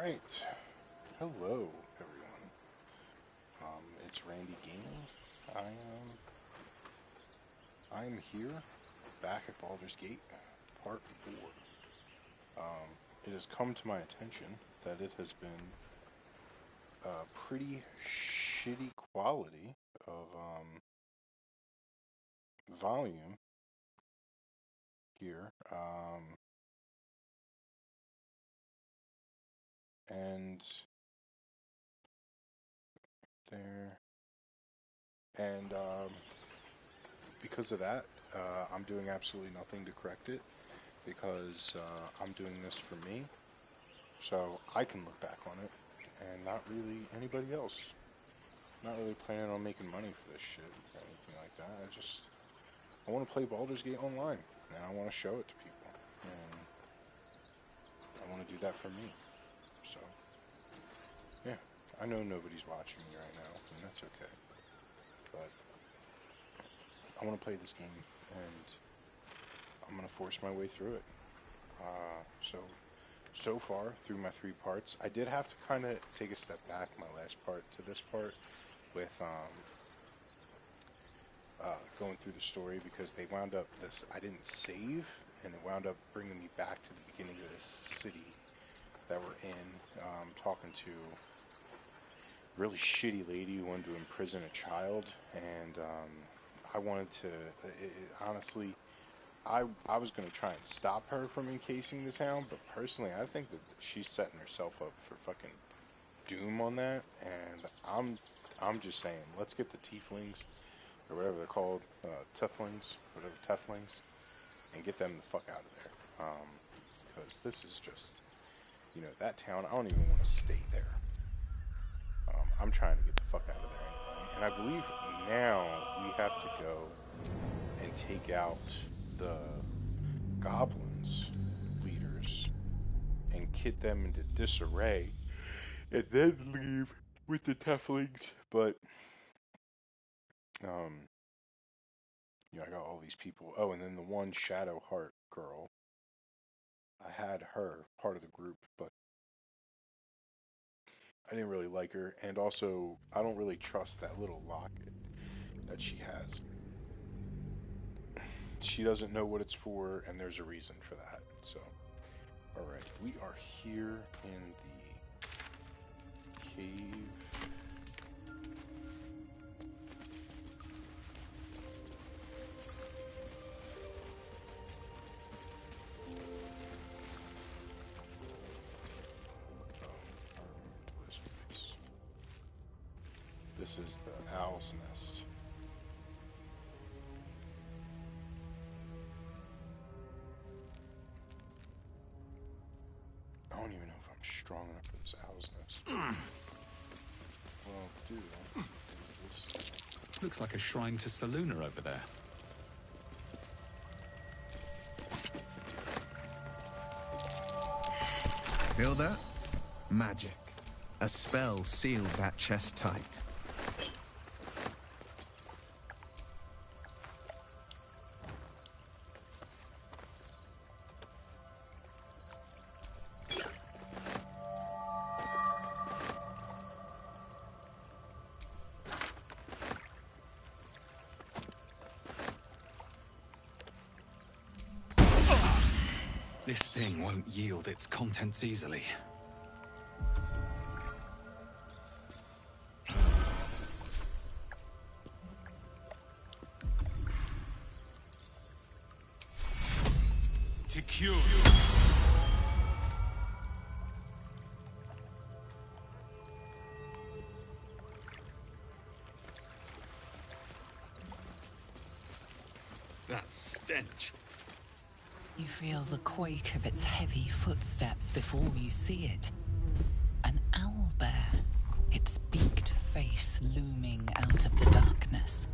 Alright, hello everyone. It's Randy Gaming. I'm here, back at Baldur's Gate, Part 4. It has come to my attention that it has been a pretty shitty quality of volume here. And there, and because of that, I'm doing absolutely nothing to correct it because I'm doing this for me, so I can look back on it and not really anybody else. Not really planning on making money for this shit or anything like that. I want to play Baldur's Gate online and I want to show it to people, and I want to do that for me. So yeah, I know nobody's watching me right now, and that's okay, but I want to play this game and I'm going to force my way through it. So far, through my 3 parts, I did have to kind of take a step back my last part to this part with going through the story because they wound up I didn't save, and it wound up bringing me back to the beginning of this city that we're in, talking to a really shitty lady who wanted to imprison a child, and I wanted to, honestly, I was going to try and stop her from encasing the town, but personally, I think that she's setting herself up for fucking doom on that, and I'm just saying, let's get the tieflings, or whatever they're called, teflings, and get them the fuck out of there, because this is just, that town, I don't even want to stay there. I'm trying to get the fuck out of there anyway, and I believe now we have to go and take out the goblins leaders and kid them into disarray and then leave with the tieflings. But I got all these people. Oh, and then the one Shadow Heart girl, I had her part of the group, but I didn't really like her, and also I don't really trust that little locket that she has. She doesn't know what it's for, and there's a reason for that. So alright, we are here in the cave. This is the owl's nest. I don't even know if I'm strong enough for this owl's nest. Well, dude. Looks like a shrine to Saluna over there. Feel that? Magic. A spell sealed that chest tight. This thing won't yield its contents easily. To cure. That stench. You feel the quake of its heavy footsteps before you see it. An owlbear, its beaked face looming out of the darkness.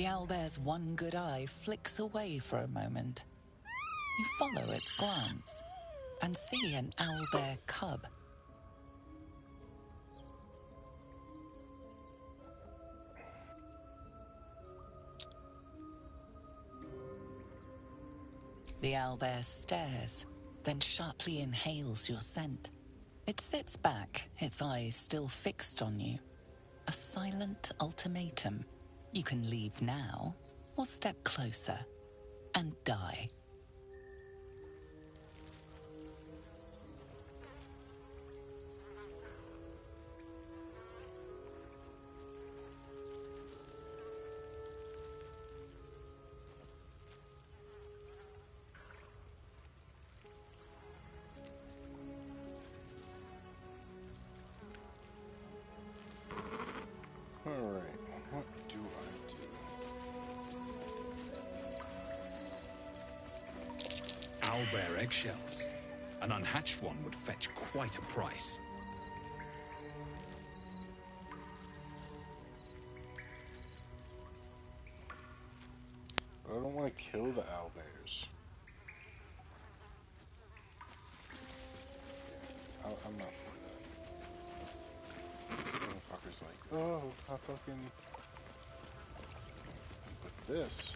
The owlbear's one good eye flicks away for a moment. You follow its glance and see an owlbear cub. The owlbear stares, then sharply inhales your scent. It sits back, its eyes still fixed on you. A silent ultimatum. You can leave now, or step closer and die. Alright, what do I do? Owlbear eggshells. An unhatched one would fetch quite a price. But I don't want to kill the owlbears. Yeah, I'm not for that. Motherfucker's like, oh, I fucking... But this...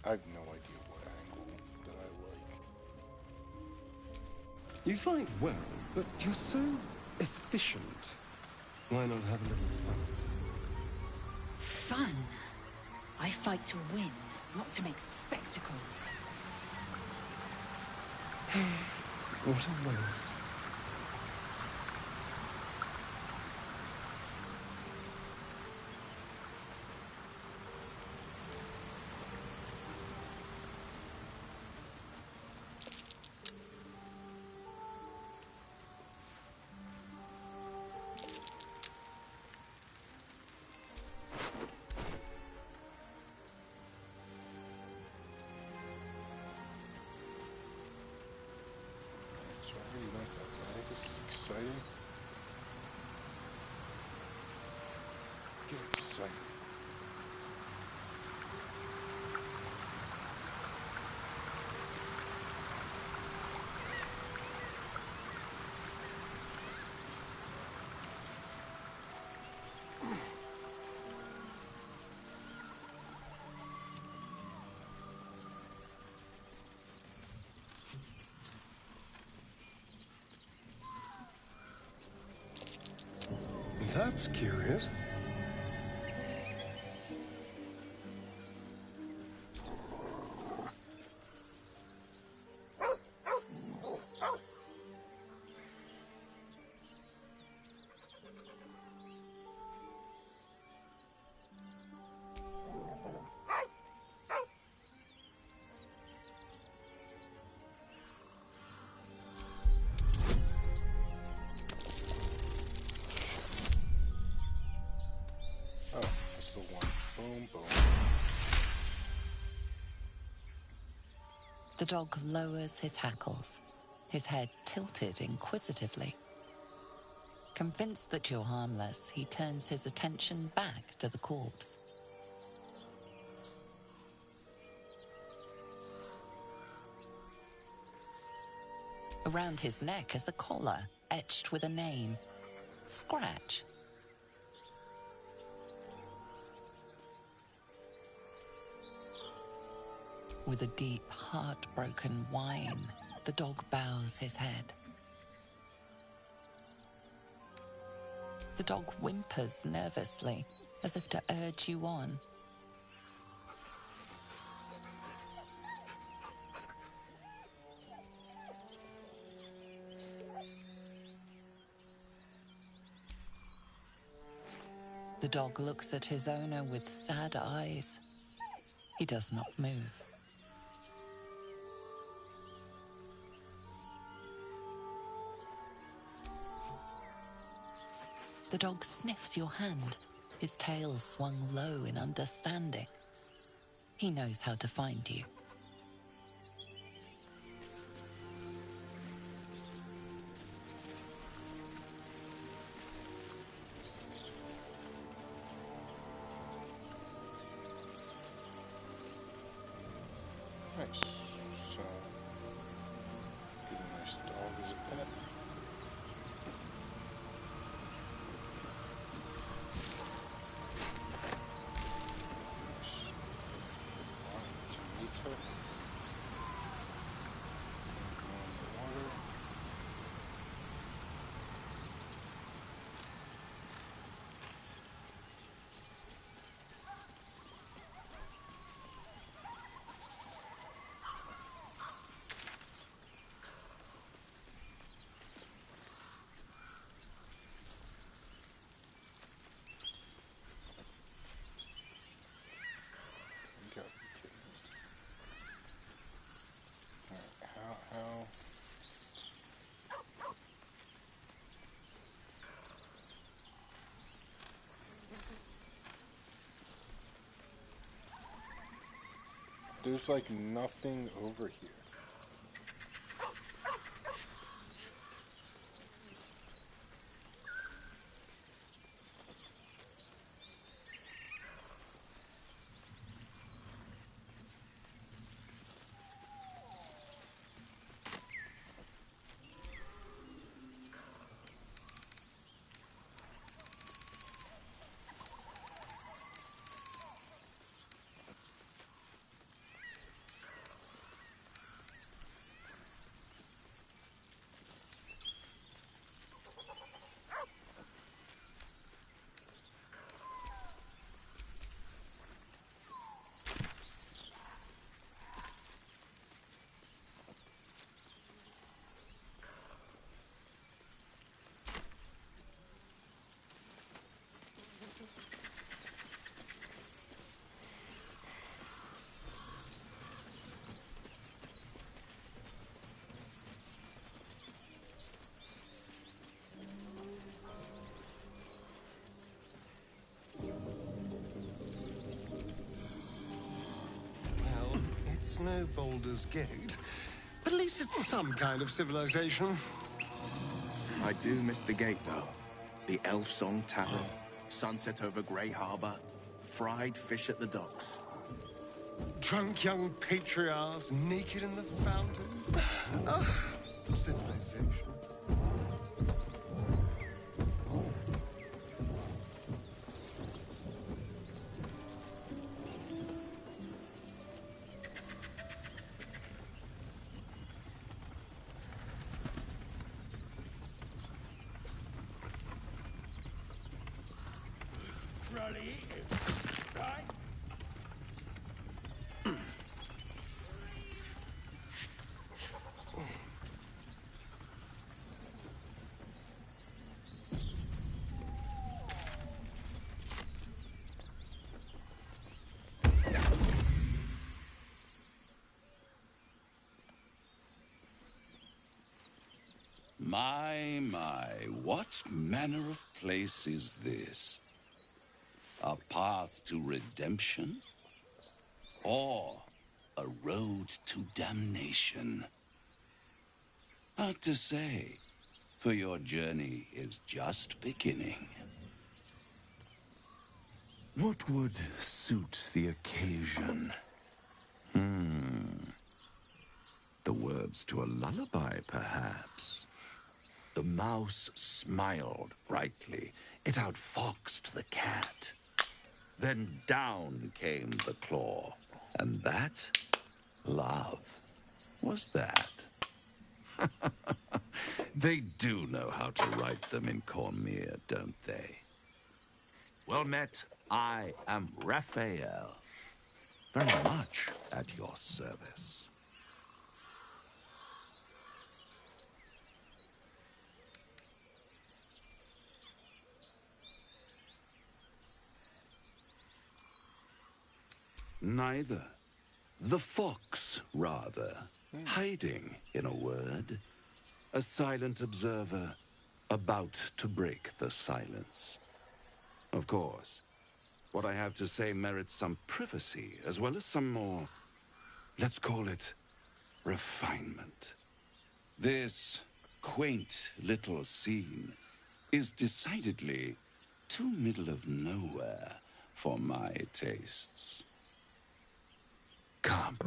I have no idea what angle that I like. You fight well, but you're so efficient. Why not have a little fun? Fun? I fight to win, not to make spectacles. What a waste. So I really like that guy. This is exciting. Get excited. That's curious. Oh, that's the one. Boom, boom. The dog lowers his hackles, his head tilted inquisitively. Convinced that you're harmless, he turns his attention back to the corpse. Around his neck is a collar etched with a name, Scratch. With a deep, heartbroken whine, the dog bows his head. The dog whimpers nervously, as if to urge you on. The dog looks at his owner with sad eyes. He does not move. The dog sniffs your hand, his tail swung low in understanding. He knows how to find you. Nice. So, get a nice dog as a pet. Tomato. Go in the water. You gotta be kidding me. Alright, how? There's like nothing over here. Well, it's no Baldur's Gate, but at least it's some kind of civilization. I do miss the gate, though. The Elf Song Tavern, sunset over Grey Harbor, fried fish at the docks. Drunk young patriarchs naked in the fountains. Civilization. My, what manner of place is this? A path to redemption? Or a road to damnation? Hard to say. for your journey is just beginning. What would suit the occasion? The words to a lullaby, perhaps. The mouse smiled brightly. It outfoxed the cat. Then down came the claw. And that, love, was that. They do know how to write them in Cormier, don't they? Well met, I am Raphael. Very much at your service. Neither. The fox, rather. Hiding, in a word. A silent observer, about to break the silence. Of course, what I have to say merits some privacy, as well as some more, let's call it, refinement. This quaint little scene is decidedly too middle of nowhere for my tastes. Come.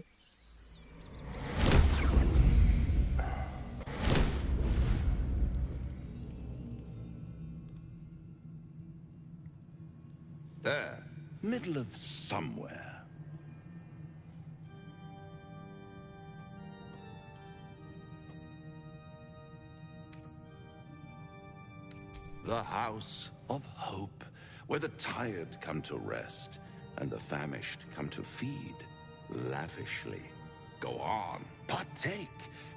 There, middle of somewhere. The House of Hope, where the tired come to rest and the famished come to feed lavishly. Go on, partake,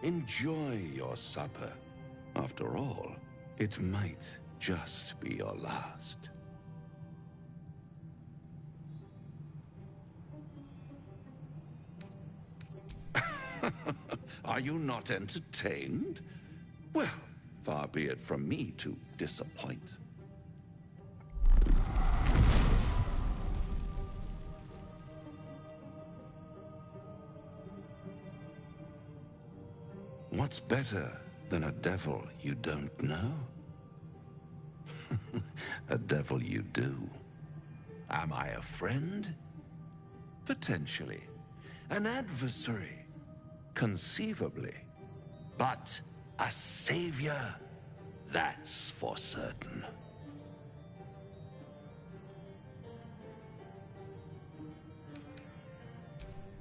enjoy your supper. After all, it might just be your last. Are you not entertained? Well, far be it from me to disappoint. What's better than a devil you don't know? A devil you do. Am I a friend? Potentially. An adversary? Conceivably. But a savior? That's for certain.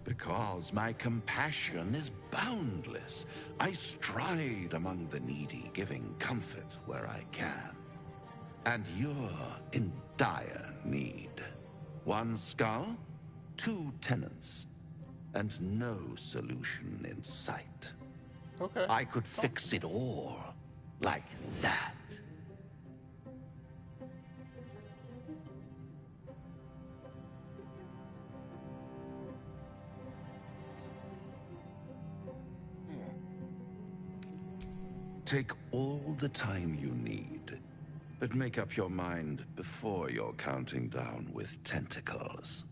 Because my compassion is boundless. I stride among the needy, giving comfort where I can. And you're in dire need. One skull, two tenants, and no solution in sight. Okay. I could fix it all, like that. Take all the time you need, but make up your mind before you're counting down with tentacles.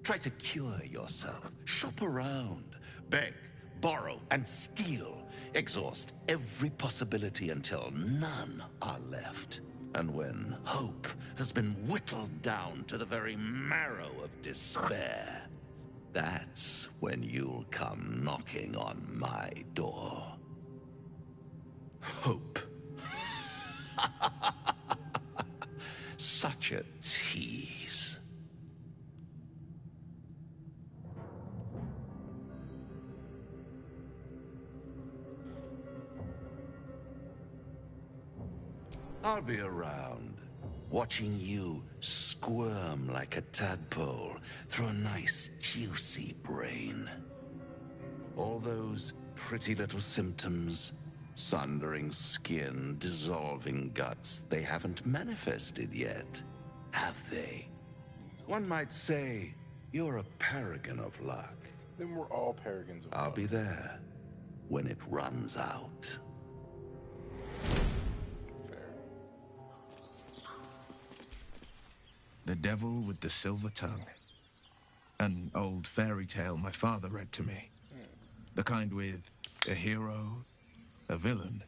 Try to cure yourself, shop around, beg, borrow, and steal. Exhaust every possibility until none are left. And when hope has been whittled down to the very marrow of despair, that's when you'll come knocking on my door. Hope. Such a tease. I'll be around, watching you squirm like a tadpole through a nice, juicy brain. All those pretty little symptoms, sundering skin, dissolving guts, they haven't manifested yet, have they? One might say you're a paragon of luck. Then we're all paragons of I'll luck. be there when it runs out. Fair. The Devil with the Silver Tongue. An old fairy tale my father read to me. The kind with a hero, a villain,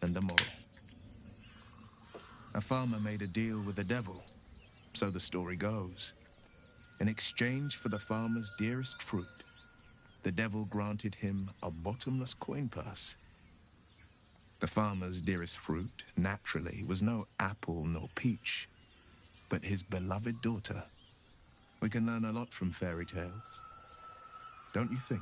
and the moral. A farmer made a deal with the devil, so the story goes. In exchange for the farmer's dearest fruit, the devil granted him a bottomless coin purse. The farmer's dearest fruit, naturally, was no apple nor peach, but his beloved daughter. We can learn a lot from fairy tales, don't you think?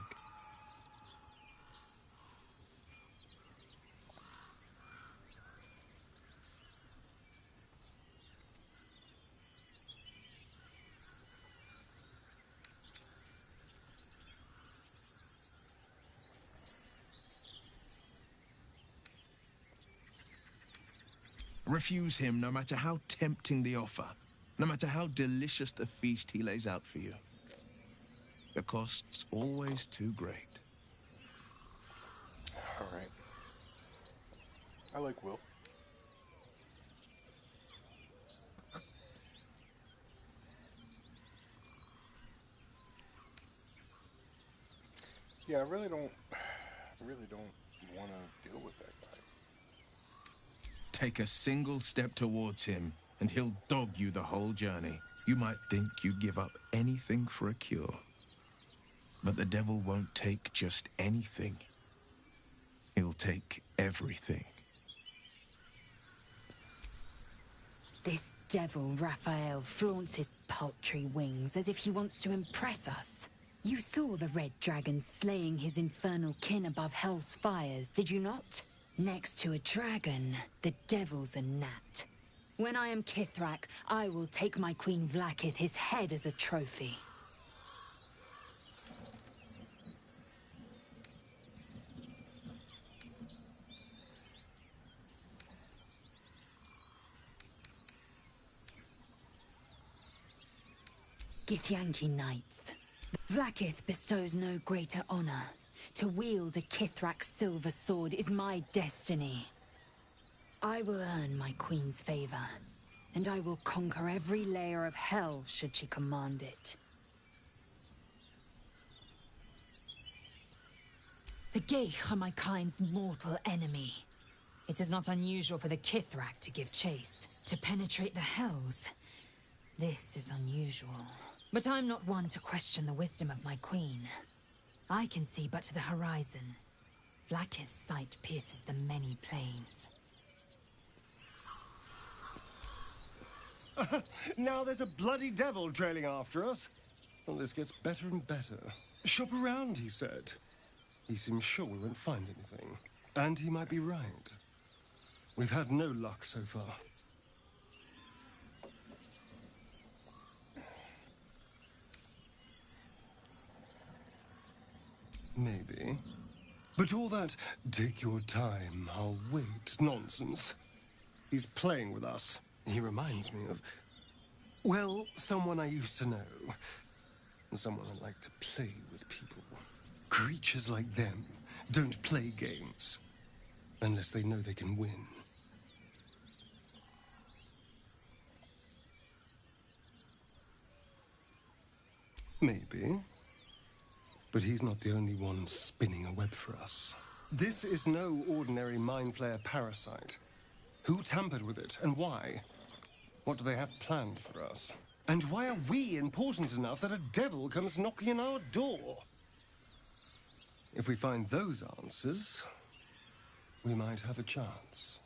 Refuse him no matter how tempting the offer, no matter how delicious the feast he lays out for you. The cost's always too great. All right. I like Will. Yeah, I really don't want to deal with that guy. Take a single step towards him, and he'll dog you the whole journey. You might think you'd give up anything for a cure. But the devil won't take just anything. He'll take everything. This devil, Raphael, flaunts his paltry wings as if he wants to impress us. You saw the red dragon slaying his infernal kin above hell's fires, did you not? Next to a dragon, the devil's a gnat. When I am Kithrak, I will take my Queen Vlaakith his head as a trophy. Githyanki Knights. Vlaakith bestows no greater honor. To wield a Kithrak's silver sword is my destiny. I will earn my queen's favor, and I will conquer every layer of hell should she command it. The Geich are my kind's mortal enemy. It is not unusual for the Kithrak to give chase. To penetrate the hells, this is unusual. But I'm not one to question the wisdom of my queen. I can see but to the horizon. Vlaakith's sight pierces the many plains. Now there's a bloody devil trailing after us. Well, this gets better and better. Shop around, he said. He seems sure we won't find anything. And he might be right. We've had no luck so far. Maybe. But all that, take your time, I'll wait nonsense. He's playing with us. He reminds me of, well, someone I used to know. Someone I like to play with people. Creatures like them don't play games unless they know they can win. Maybe. But he's not the only one spinning a web for us. This is no ordinary Mind Flayer parasite. Who tampered with it, and why? What do they have planned for us? And why are we important enough that a devil comes knocking on our door? If we find those answers, we might have a chance.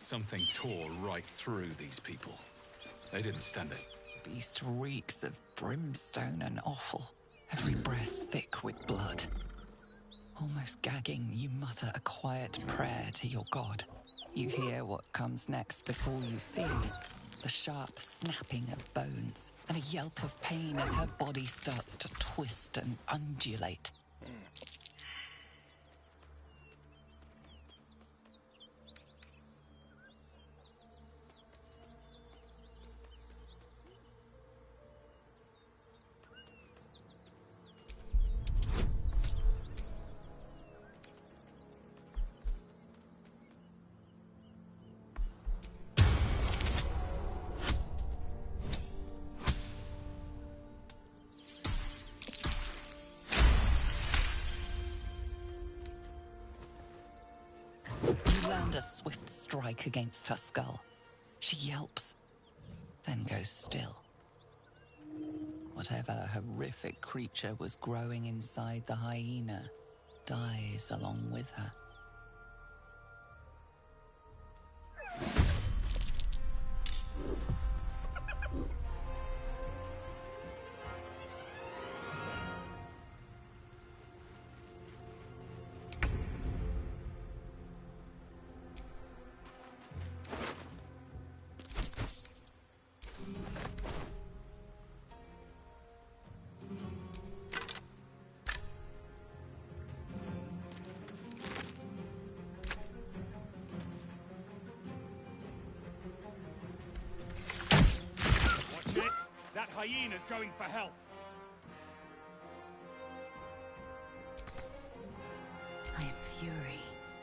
Something tore right through these people. They didn't stand it. Beast reeks of brimstone and offal, every breath thick with blood. Almost gagging, you mutter a quiet prayer to your god. You hear what comes next before you see the sharp snapping of bones and a yelp of pain as her body starts to twist and undulate. You land a swift strike against her skull. She yelps, then goes still. Whatever horrific creature was growing inside the hyena dies along with her. That hyena's going for help. I am fury.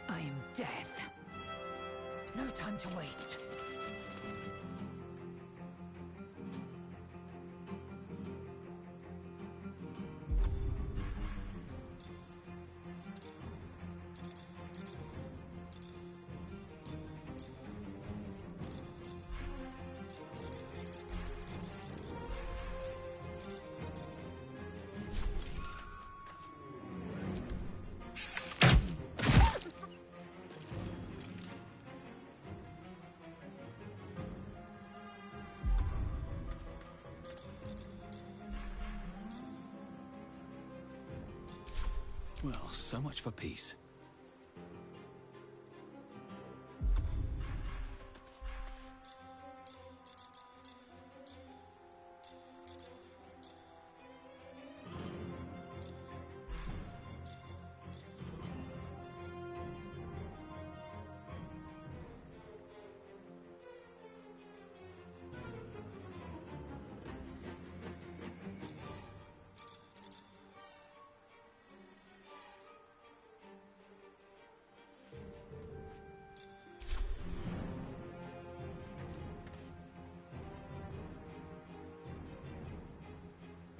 I am death. No time to waste. Well, so much for peace.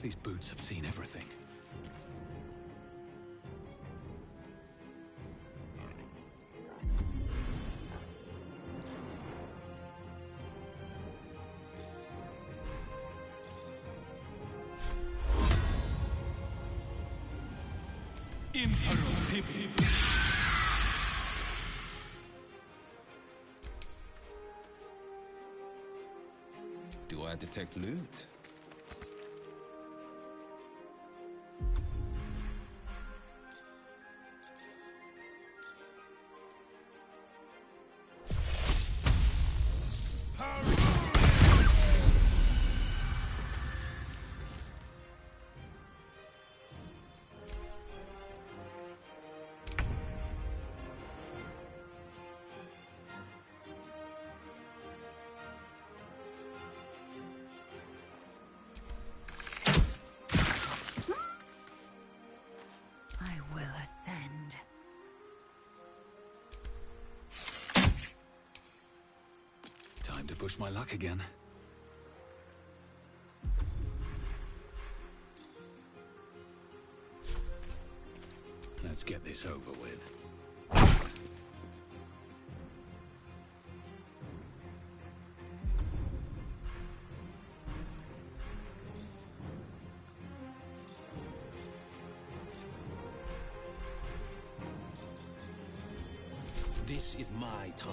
These boots have seen everything. Imperative. Do I detect loot? I will ascend. Time to push my luck again. Let's get this over with. This is my time.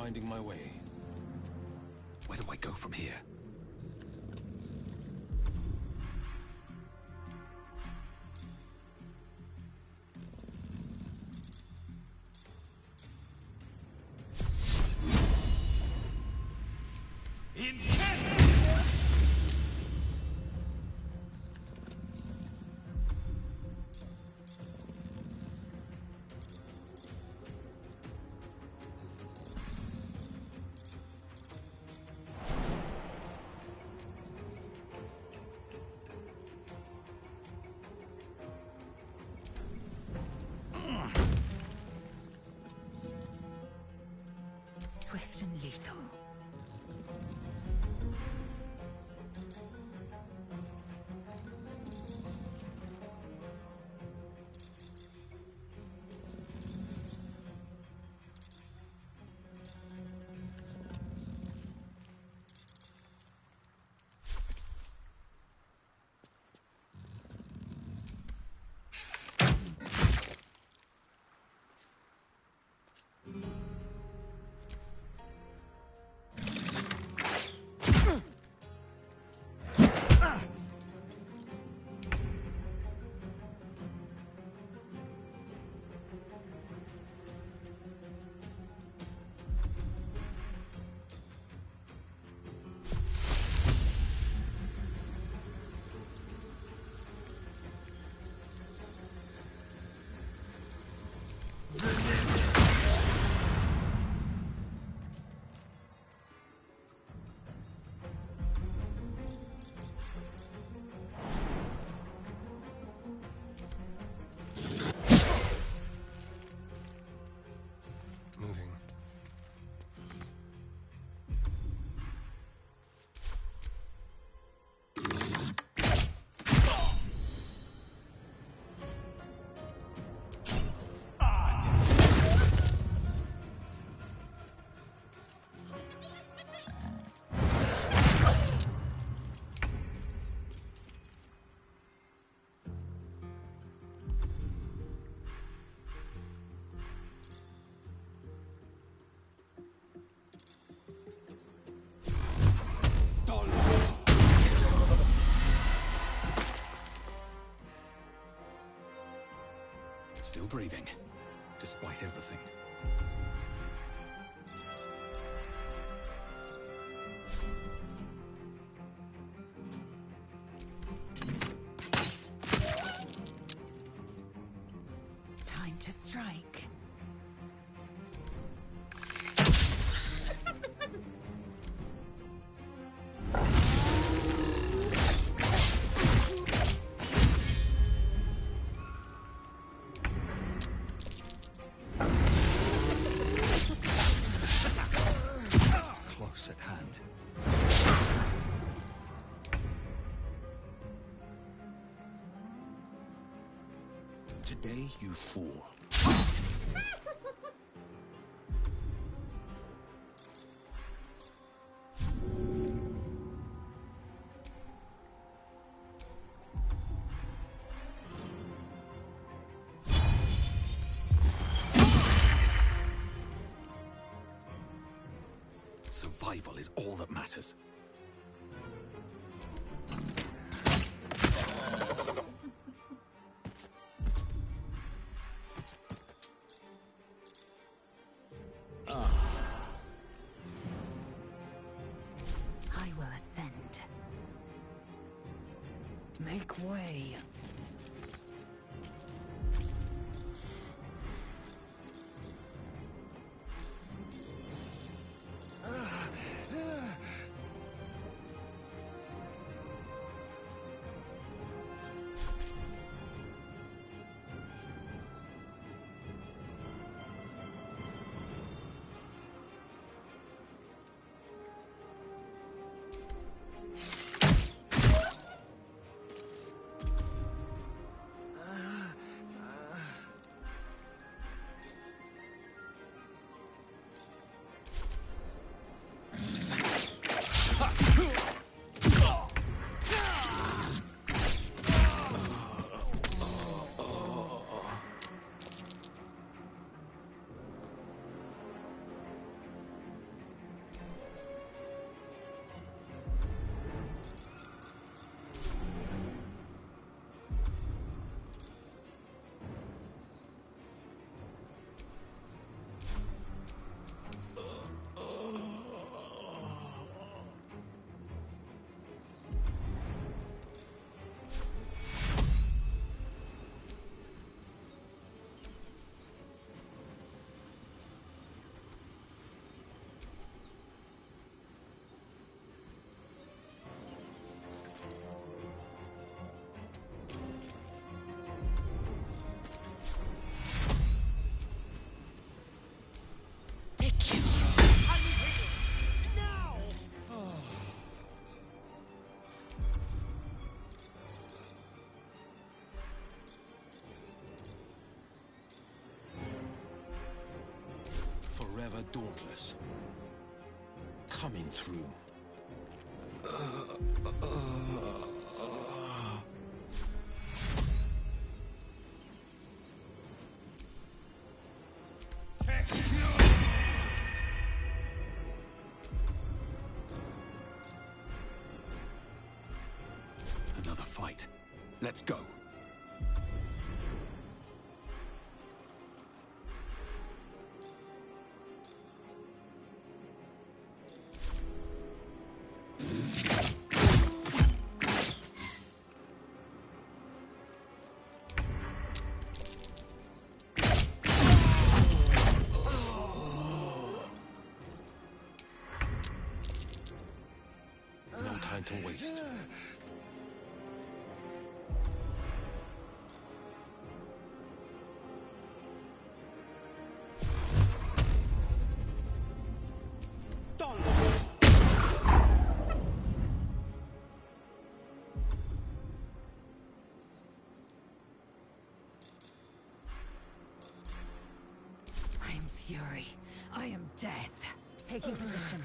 finding my way. Where do I go from here? Swift and lethal. Moving. Still breathing, despite everything. Time to strike. Close at hand. Today, you fool. Survival is all that matters. I will ascend. Make way. the Dauntless. Coming through. Another fight. Let's go. No time to waste. I am fury. I am death. Taking position.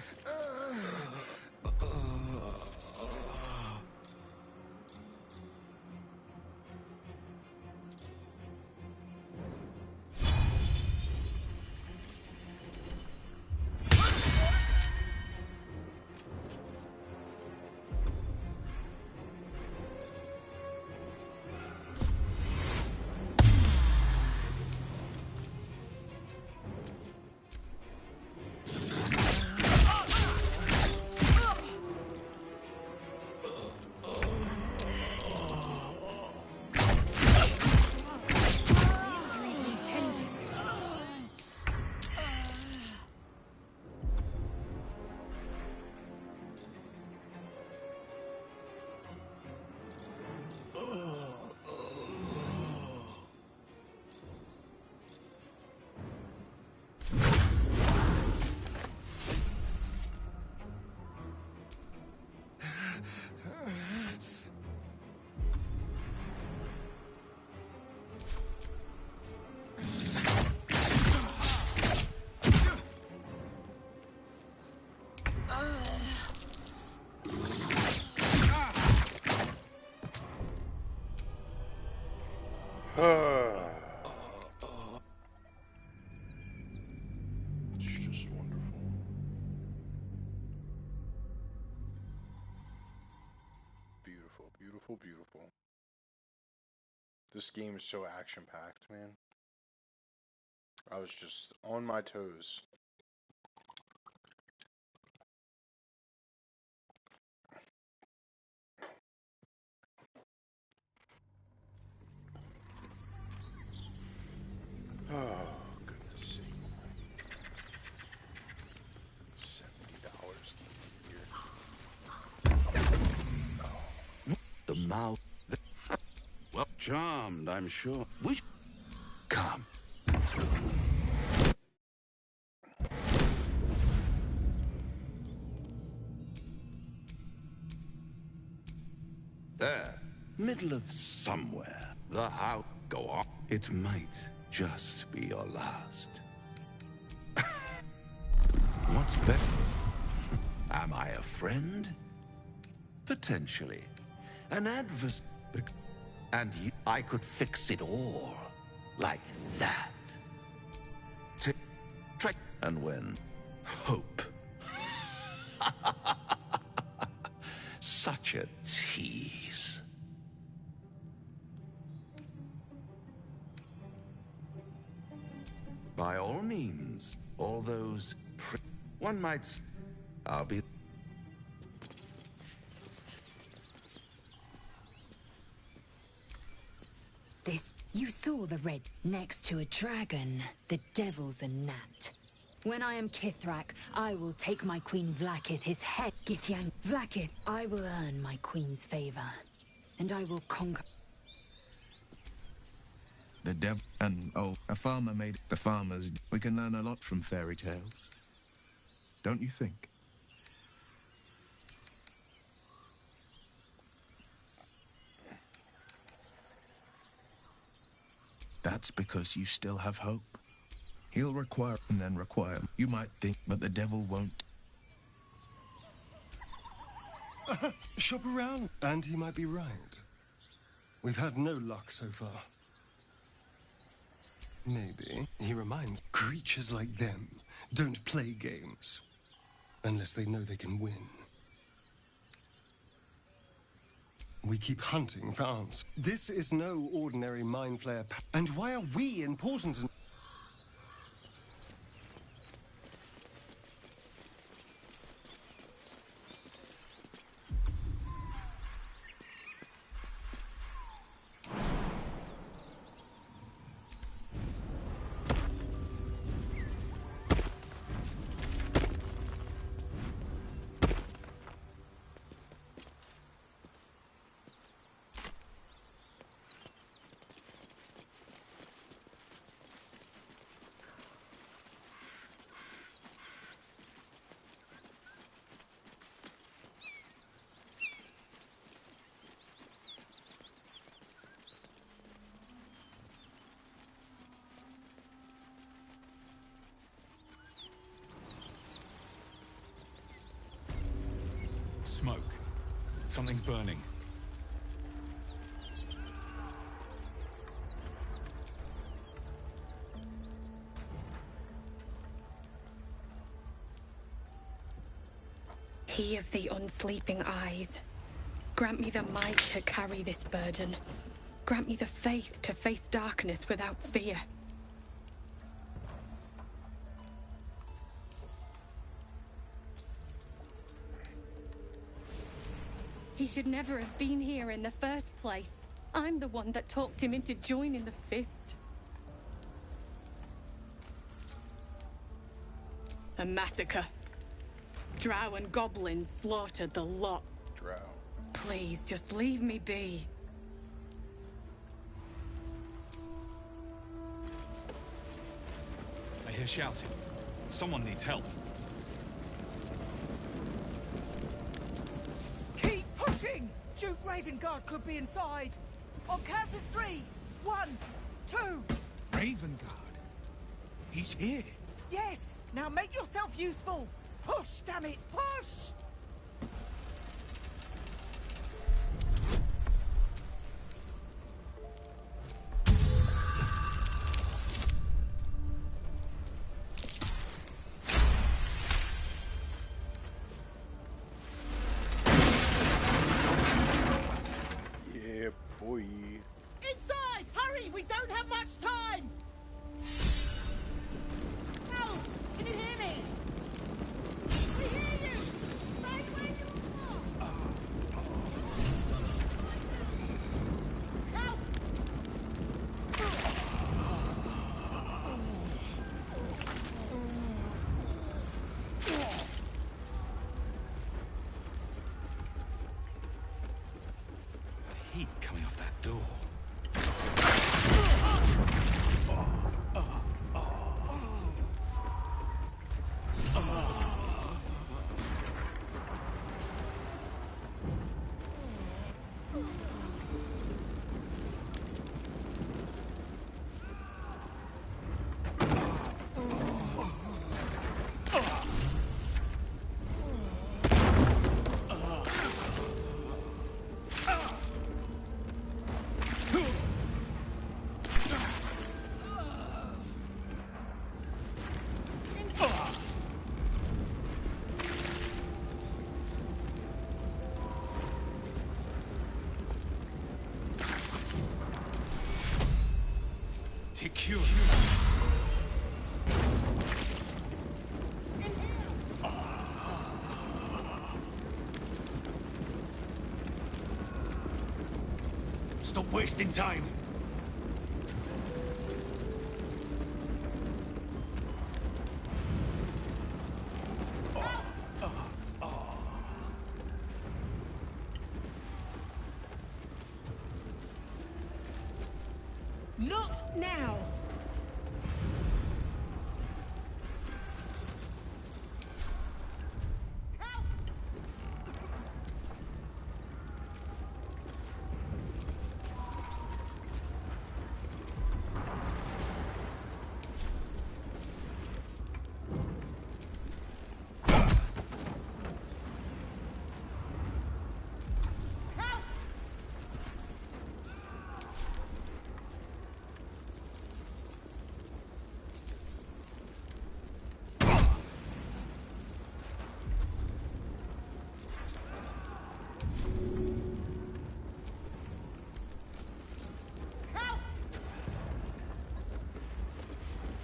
It's just wonderful. Beautiful, beautiful, beautiful. This game is so action-packed, man. I was just on my toes. Oh, goodness sake. $70 here. The mouth. Well, charmed, I'm sure. Wish. Come. There. Middle of somewhere. The house. Go on. It might just be your last. What's better? Am I a friend? Potentially. An adversary. And you, I could fix it all. Like that. Try. And when? Hope. Such a tease. By all means, all those one might I'll be This, you saw the red next to a dragon. The devil's a gnat. When I am Kithrak, I will take my queen Vlakith his head. Githyan Vlakith, I will earn my queen's favor. And I will conquer. The devil and a farmer made the farmers. We can learn a lot from fairy tales. Don't you think? That's because you still have hope. He'll require and then require. You might think, but the devil won't. Shop around. And he might be right. We've had no luck so far. Maybe. He reminds creatures like them don't play games unless they know they can win. We keep hunting for answers. This is no ordinary mind flayer. And why are we important? Smoke. Something's burning. He of the unsleeping eyes, grant me the might to carry this burden. Grant me the faith to face darkness without fear. He should never have been here in the first place. I'm the one that talked him into joining the Fist. A massacre. Drow and goblins slaughtered the lot. Drow. Please, just leave me be. I hear shouting. Someone needs help. Keep pushing! Duke Ravengard could be inside. On count of 3. 1, 2. Ravengard? He's here. Yes! Now make yourself useful! Push, damn it! Push! Yeah, boy. Inside! Hurry! We don't have much time! Help! Can you hear me? We hear you! Stay where you are! Help! Heat coming off that door. Secure. Stop wasting time. Not now!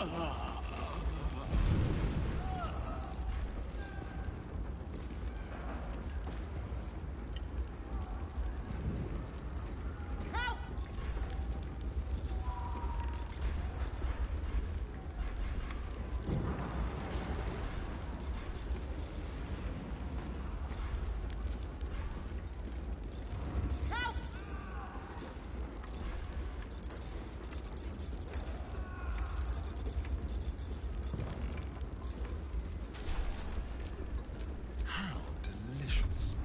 How delicious.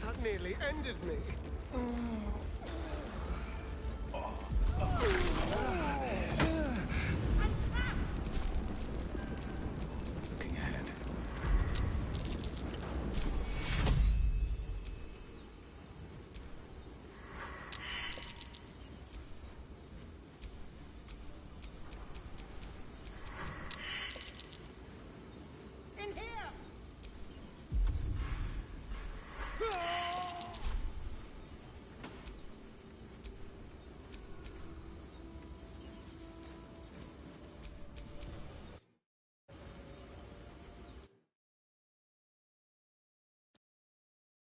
That nearly ended me.